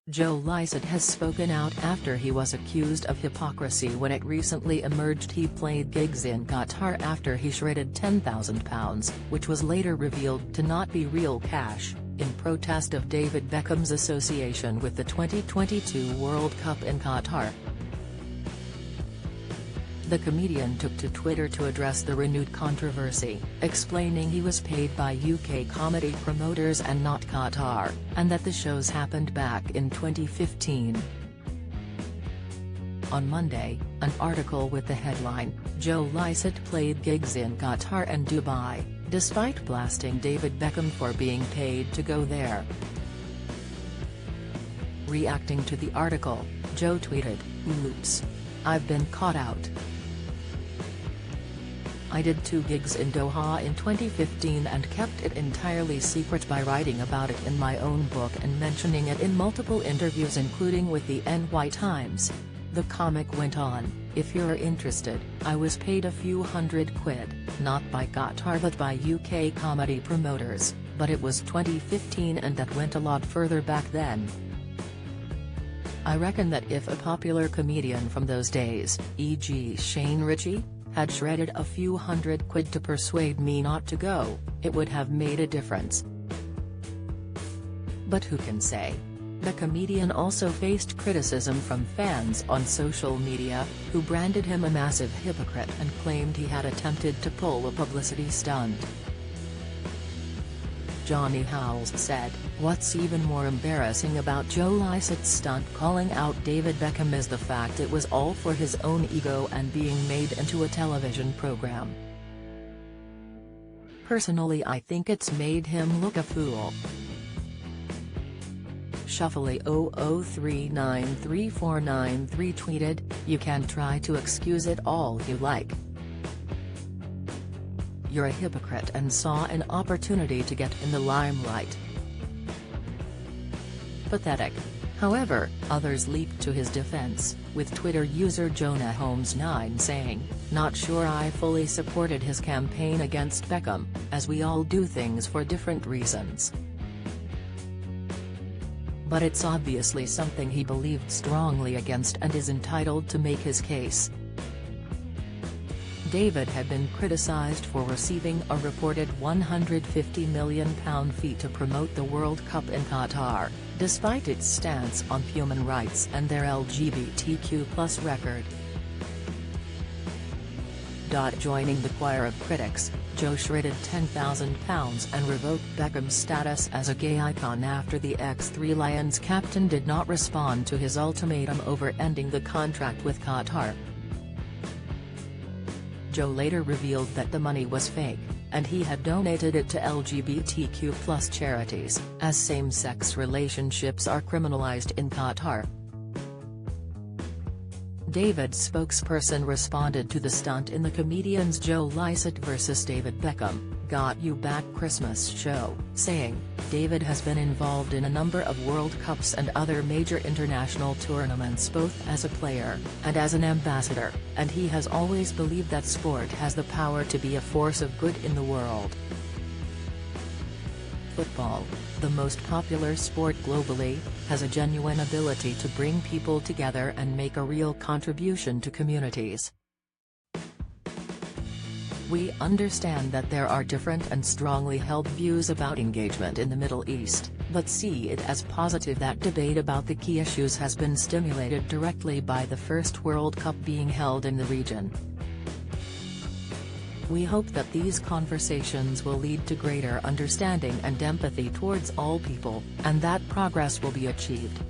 Joe Lycett has spoken out after he was accused of hypocrisy when it recently emerged he played gigs in Qatar after he shredded £10,000, which was later revealed to not be real cash, in protest of David Beckham's association with the 2022 World Cup in Qatar. The comedian took to Twitter to address the renewed controversy, explaining he was paid by UK comedy promoters and not Qatar, and that the shows happened back in 2015. On Monday, an article with the headline, "Joe Lycett played gigs in Qatar and Dubai, despite blasting David Beckham for being paid to go there." Reacting to the article, Joe tweeted, "Oops. I've been caught out. I did 2 gigs in Doha in 2015 and kept it entirely secret by writing about it in my own book and mentioning it in multiple interviews including with the NY Times." The comic went on, "If you're interested, I was paid a few £100, not by Qatar but by UK comedy promoters, but it was 2015 and that went a lot further back then. I reckon that if a popular comedian from those days, e.g. Shane Richie, had shredded a few £100 to persuade me not to go, it would have made a difference. But who can say?" The comedian also faced criticism from fans on social media, who branded him a massive hypocrite and claimed he had attempted to pull a publicity stunt. Johnny Howells said, "What's even more embarrassing about Joe Lycett's stunt calling out David Beckham is the fact it was all for his own ego and being made into a television program. Personally I think it's made him look a fool." Shuffly 00393493 tweeted, "You can try to excuse it all you like. You're a hypocrite and saw an opportunity to get in the limelight. Pathetic." However, others leaped to his defense, with Twitter user Jonah Holmes9 saying, "Not sure I fully supported his campaign against Beckham, as we all do things for different reasons. But it's obviously something he believed strongly against and is entitled to make his case." David had been criticised for receiving a reported £150 million fee to promote the World Cup in Qatar, despite its stance on human rights and their LGBTQ+ record. Joining the choir of critics, Joe shredded £10,000 and revoked Beckham's status as a gay icon after the X3 Lions captain did not respond to his ultimatum over ending the contract with Qatar. Joe later revealed that the money was fake, and he had donated it to LGBTQ+ charities, as same-sex relationships are criminalized in Qatar. David's spokesperson responded to the stunt in the comedian's Joe Lycett vs David Beckham, Got You Back Christmas show, saying, "David has been involved in a number of World Cups and other major international tournaments both as a player and as an ambassador, and he has always believed that sport has the power to be a force of good in the world. Football, the most popular sport globally, has a genuine ability to bring people together and make a real contribution to communities. We understand that there are different and strongly held views about engagement in the Middle East, but see it as positive that debate about the key issues has been stimulated directly by the first World Cup being held in the region. We hope that these conversations will lead to greater understanding and empathy towards all people, and that progress will be achieved."